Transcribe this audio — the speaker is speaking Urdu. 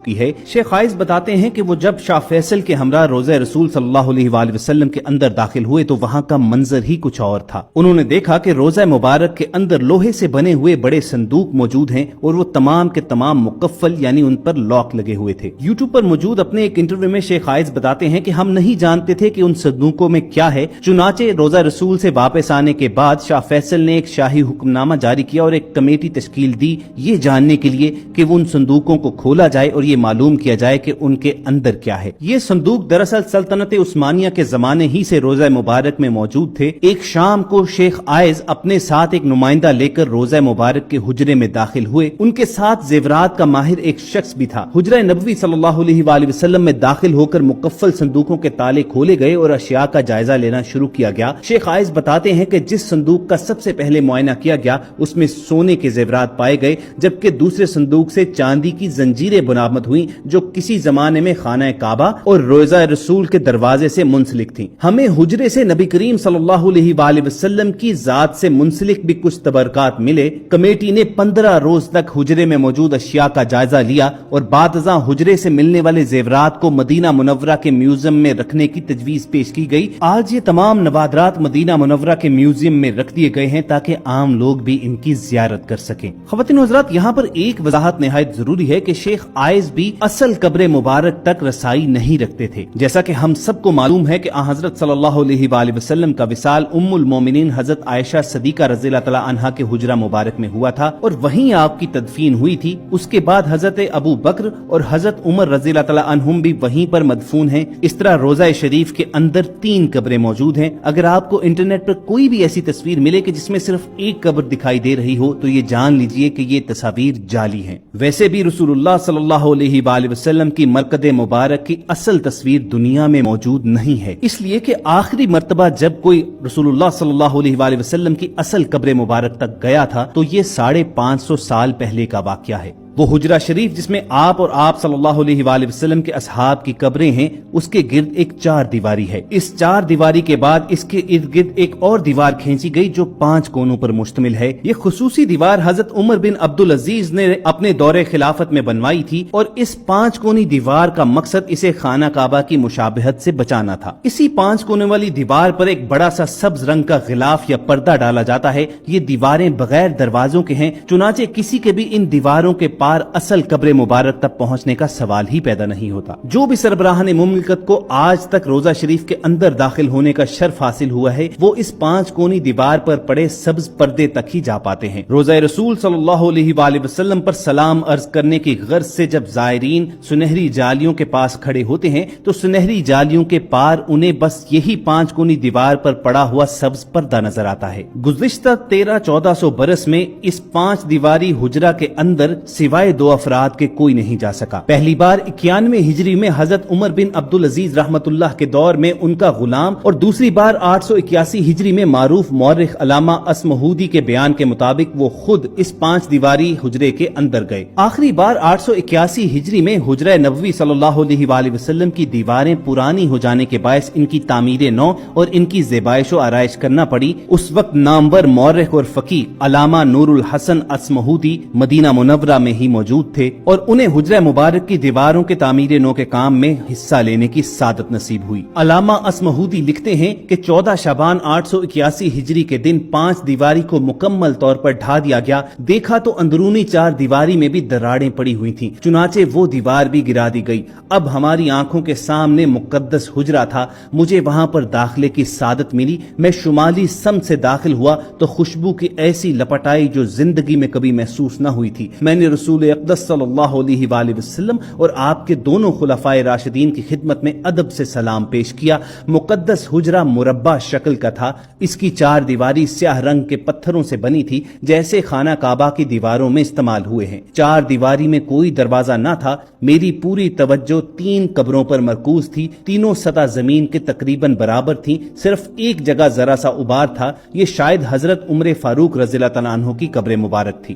کی ہے۔ شیخ عائز بتاتے ہیں کہ وہ جب شاہ فیصل کے ہمراہ روضہ رسول صلی اللہ علیہ وآلہ وسلم کے اندر داخل ہوئے تو وہاں کا منظر ہی کچھ اور تھا۔ انہوں نے دیکھا کہ روضہ مبارک کے اندر لوہے سے بنے ہوئے بڑے صندوق موجود ہیں اور وہ تمام کے تمام مقفل یعنی ان پر لاک لگے ہوئے تھے۔ یوٹیوب پر موجود اپنے ایک انٹرویو میں شیخ عائز بتاتے ہیں کہ ہم نہیں جانتے تھے کہ ان صندوقوں میں کیا ہے، چنانچہ روضہ رسول سے واپس آنے کے بعد شاہ فیصل نے ایک شاہی حکم نامہ جاری کیا اور ایک کمیٹی تشکیل دی یہ جاننے کے لیے کہ وہ ان صندوقوں کو کھولا جائے اور یہ معلوم کیا جائے کہ ان کے اندر کیا ہے۔ یہ صندوق دراصل سلطنت عثمانیہ کے زمانے ہی سے روضہ مبارک میں موجود تھے۔ ایک شام کو شیخ عائز اپنے ساتھ ایک نمائندہ لے کر روضہ مبارک کے حجرے میں داخل ہوئے۔ ان کے ساتھ زیورات کا ماہر ایک شخص بھی تھا۔ حجرہ نبوی صلی اللہ علیہ وآلہ وسلم میں داخل ہو کر مقفل صندوقوں کے تالے کھولے گئے اور اشیاء کا جائزہ لینا شروع کیا گیا۔ شیخ عائز بتاتے ہیں کہ جس صندوق کا سب سے پہلے معائنہ کیا گیا اس میں سونے کے زیورات پائے گئے، جبکہ دوسرے صندوق سے چاندی کی زنجیریں برآمد ہوئیں جو کسی زمانے میں خانہ کعبہ اور روضہ رسول کے دروازے سے منسلک تھیں۔ ہمیں حجرے سے نبی کریم صلی اللہ علیہ وآلہ وسلم کی ذات سے منسلک بھی کچھ تبرکات ملے۔ کمیٹی نے 15 روز تک حجرے میں موجود اشیاء کا جائزہ لیا اور بعد ازاں حجرے سے ملنے والے زیورات کو مدینہ منورہ کے میوزیم میں رکھنے کی تجویز پیش کی گئی۔ آج یہ تمام نوادرات مدینہ منورہ کے میوزیم میں رکھ دیے گئے ہیں تاکہ عام لوگ بھی ان کی زیارت کر سکیں۔ خواتین و حضرات، یہاں پر ایک وضاحت نہایت ضروری ہے کہ شیخ عائز بھی اصل قبر مبارک تک رسائی نہیں رکھتے تھے۔ جیسا کہ ہم سب کو معلوم ہے کہ حضرت صلی اللہ علیہ وآلہ وسلم کا وصال ام المومنین حضرت عائشہ صدیقہ رضی اللہ تعالی عنہا کے حجرہ مبارک میں ہوا تھا اور وہیں آپ کی تدفین ہوئی تھی۔ اس کے بعد حضرت ابو بکر اور حضرت عمر رضی اللہ تعالی عنہم بھی وہیں پر مدفون ہیں۔ اس طرح روضہ شریف کے اندر 3 قبریں موجود ہیں۔ اگر آپ کو انٹرنیٹ پر کوئی بھی ایسی تصویر ملے کہ جس میں صرف ایک قبر دکھائی دے رہی ہو تو یہ جان لیجئے کہ یہ تصاویر جعلی ہیں۔ ویسے بھی رسول اللہ صلی اللہ علیہ وآلہ وسلم کی مرقد مبارک کی اصل تصویر دنیا میں موجود نہیں ہے، اس لیے کہ آخری مرتبہ جب کوئی رسول اللہ صلی اللہ علیہ وآلہ وسلم کی اصل قبر مبارک تک گیا تھا تو یہ 550 سال پہلے کا واقعہ ہے۔ وہ حجرہ شریف جس میں آپ اور آپ صلی اللہ علیہ وآلہ وسلم کے اصحاب کی قبریں ہیں، اس کے گرد ایک 4 دیواری ہے۔ اس 4 دیواری کے بعد اس کے ارد گرد ایک اور دیوار کھینچی گئی جو 5 کونوں پر مشتمل ہے۔ یہ خصوصی دیوار حضرت عمر بن عبدالعزیز نے اپنے دور خلافت میں بنوائی تھی اور اس 5 کونی دیوار کا مقصد اسے خانہ کعبہ کی مشابہت سے بچانا تھا۔ اسی 5 کونے والی دیوار پر ایک بڑا سا سبز رنگ کا غلاف یا پردہ ڈالا جاتا ہے۔ یہ دیواریں بغیر دروازوں کے ہیں، چنانچہ کسی کے بھی ان دیواروں کے پار اصل قبر مبارک تک پہنچنے کا سوال ہی پیدا نہیں ہوتا۔ جو بھی سربراہان مملکت کو آج تک روضہ شریف کے اندر داخل ہونے کا شرف حاصل ہوا ہے وہ اس 5 کونی دیوار پر پڑے سبز پردے تک ہی جا پاتے ہیں۔ روضہ رسول صلی اللہ علیہ وآلہ وسلم پر سلام عرض کرنے کی غرض سے جب زائرین سنہری جالیوں کے پاس کھڑے ہوتے ہیں تو سنہری جالیوں کے پار انہیں بس یہی 5 کونی دیوار پر پڑا ہوا سبز پردہ نظر آتا ہے۔ گزشتہ 1300-1400 برس میں اس 5 دیواری حجرہ کے اندر سوائے 2 افراد کے کوئی نہیں جا سکا۔ پہلی بار 91 ہجری میں حضرت عمر بن عبدالعزیز رحمت اللہ کے دور میں ان کا غلام، اور دوسری بار 881 ہجری میں معروف مورخ علامہ اسمہودی کے بیان کے مطابق وہ خود اس 5 دیواری حجرے کے اندر گئے۔ آخری بار 881 ہجری میں حجرہ نبوی صلی اللہ علیہ وآلہ وسلم کی دیواریں پرانی ہو جانے کے باعث ان کی تعمیر نو اور ان کی زیبائش و آرائش کرنا پڑی۔ اس وقت نامور مورخ اور فقیہ علامہ نور الحسن اسمہودی مدینہ منورہ میں ہی موجود تھے اور انہیں حجرہ مبارک کی دیواروں کے تعمیر نو کے کام میں حصہ لینے کی سعادت نصیب ہوئی۔ علامہ اسمہودی لکھتے ہیں کہ 14 شعبان 881 ہجری کے دن 5 دیواری کو مکمل طور پر ڈھا دیا گیا۔ دیکھا تو اندرونی 4 دیواری میں بھی دراڑیں پڑی ہوئی تھیں، چنانچہ وہ دیوار بھی گرا دی گئی۔ اب ہماری آنکھوں کے سامنے مقدس حجرہ تھا۔ مجھے وہاں پر داخلے کی سعادت ملی۔ میں شمالی سمت سے داخل ہوا تو خوشبو کی ایسی لپٹ آئی جو زندگی میں کبھی محسوس نہ ہوئی تھی۔ میں نے رسول اقدس صلی اللہ علیہ وآلہ وسلم اور آپ کے دونوں خلفائے راشدین کی خدمت میں ادب سے سلام پیش کیا۔ مقدس حجرہ مربع شکل کا تھا۔ اس کی 4 دیواری سیاہ رنگ کے پتھروں سے بنی تھی جیسے خانہ کعبہ کی دیواروں میں استعمال ہوئے ہیں۔ 4 دیواری میں کوئی دروازہ نہ تھا۔ میری پوری توجہ 3 قبروں پر مرکوز تھی۔ تینوں سطح زمین کے تقریباً برابر تھیں، صرف ایک جگہ ذرا سا ابار تھا۔ یہ شاید حضرت عمر فاروق رضی اللہ تعالیٰ عنہ کی قبر مبارک تھی۔